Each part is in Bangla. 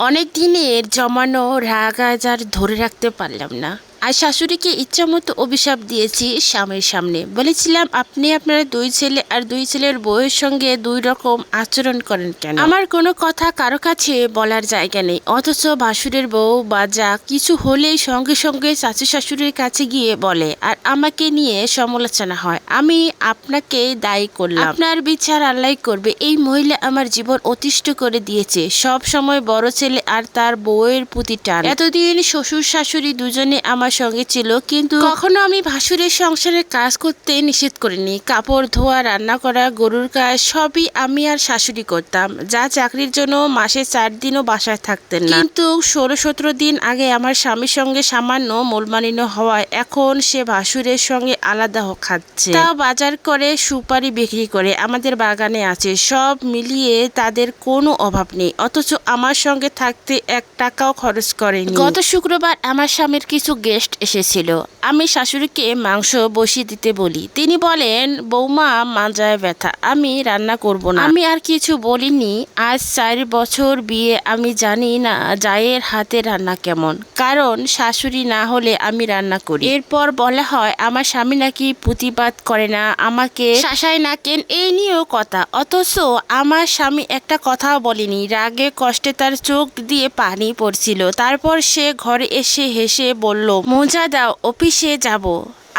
অনেক দিনের জমানো রাগ আজ আর ধরে রাখতে পারলাম না। আর শাশুড়িকে ইচ্ছামতো অভিশাপ দিয়েছি স্বামীর সামনে। বলেছিলাম, আপনি আপনার দুই ছেলে আর দুই ছেলের বউয়ের সঙ্গে দুই রকম আচরণ করেন কেন? আমার কোনো কথা কারো কাছে বলার জায়গা নেই, অথচ ভাসুরের বউ বা যা কিছু হলেই সঙ্গে সঙ্গে চাচি শাশুড়ির কাছে গিয়ে বলে, আর আমাকে নিয়ে সমালোচনা হয়। আমি আপনাকে দায়ী করলাম, আপনার বিচার আল্লাহ করবে। এই মহিলা আমার জীবন অতিষ্ঠ করে দিয়েছে। সব সময় বড় ছেলে আর তার বউয়ের প্রতি টান। এতদিন শ্বশুর শাশুড়ি দুজনে আমার সঙ্গে ছিল, কিন্তু কখনো আমি ভাসুরের সংসারের কাজ করতে নিষেধ করিনি। কাপড় ধোয়া, রান্না করা, গরুর কাজ সবই আমি আর শাশুড়ি করতাম। যা চাকরির জন্য মাসে 4 দিনও বাসায় থাকতেন না। কিন্তু 16-17 দিন আগে আমার স্বামীর সঙ্গে সামান্য মলমালিন্য হওয়ায় এখন সে ভাসুরের সঙ্গে আলাদা খাচ্ছে। তা বাজার করে, সুপারি বিক্রি করে, আমাদের বাগানে আছে। সব মিলিয়ে তাদের কোনো অভাব নেই, অথচ আমার সঙ্গে থাকতে 1 টাকাও খরচ করেনি। গত শুক্রবার আমার স্বামীর কিছু গেস্ট এসেছিল। আমি শাশুড়িকে মাংস বসিয়ে দিতে বলি। তিনি বলেন, বৌমা মাজায় ব্যথা, আমি রান্না করব না। আমি আর কিছু বলিনি। আজ 4 বছর বিয়ে, আমি জানি না জায়ের হাতে রান্না কেমন, কারণ শাশুড়ি না হলে আমি রান্না করি। এরপর বলা হয় আমার স্বামী নাকি প্রতিবাদ করে না, আমাকে শাসায় না কেন, এই নিয়েও কথা। অথচ আমার স্বামী একটা কথাও বলেনি। রাগে কষ্টে তার চোখ দিয়ে পানি পড়ছিল। তারপর সে ঘরে এসে হেসে বলল, মোজা দাও, অফিসে যাব।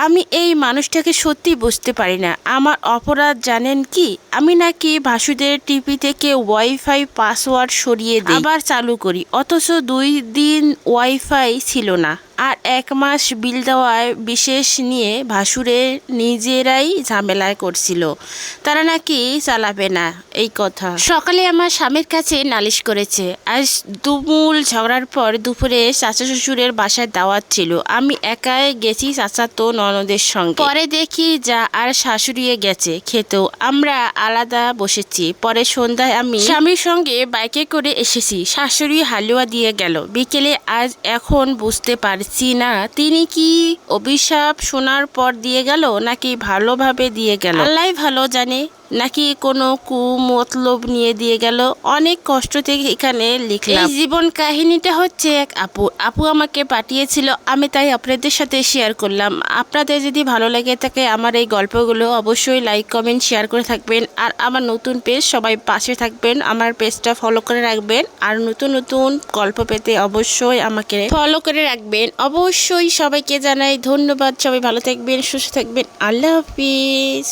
আমি এই মানুষটাকে সত্যি বুঝতে পারি না। আমার অপরাধ জানেন কি? আমি নাকি ভাসুদের টিভি থেকে ওয়াইফাই পাসওয়ার্ড সরিয়ে দিই, আবার চালু করি, অথচ 2 দিন ওয়াইফাই ছিল না। আর 1 মাস বিল দেওয়ায় বিশেষ নিয়ে ভাসুরে নিজেরাই ঝামেলায় করছিল, তারা নাকি চালাবে না এই কথা। সকালে আমার স্বামীর কাছে নালিশ করেছে। আজ তুমুল ঝগড়ার পর দুপুরে চাচা শ্বশুরের বাসায় দাওয়াত ছিল। আমি একাই গেছি চাচাতো ননদের সঙ্গে। পরে দেখি যা আর শাশুড়িয়ে গেছে খেতেও, আমরা আলাদা বসেছি। পরে সন্ধ্যায় আমি স্বামীর সঙ্গে বাইকে করে এসেছি। শাশুড়ি হালুয়া দিয়ে গেল বিকেলে। আজ এখন বুঝতে পারছি না তিনি কি অভিশাপ শোনার পর দিয়ে গেল, নাকি ভালোভাবে দিয়ে গেল। আল্লাহ ভালো জানে, নাকি কোনো কুমতলব নিয়ে দিয়ে গেল। অনেক কষ্ট থেকে এখানে লিখলাম। এই জীবন কাহিনীটা হচ্ছে এক আপু আমাকে পাঠিয়েছিল, আমি তাই আপনাদের সাথে শেয়ার করলাম। আপনাদের যদি ভালো লাগে থাকে আমার এই গল্পগুলো, অবশ্যই লাইক কমেন্ট শেয়ার করে থাকবেন। আর আমার নতুন পেজ, সবাই পাশে থাকবেন, আমার পেজটা ফলো করে রাখবেন। আর নতুন নতুন গল্প পেতে অবশ্যই আমাকে ফলো করে রাখবেন। অবশ্যই সবাইকে জানাই ধন্যবাদ। সবাই ভালো থাকবেন, সুস্থ থাকবেন। আল্লাহ হাফিজ।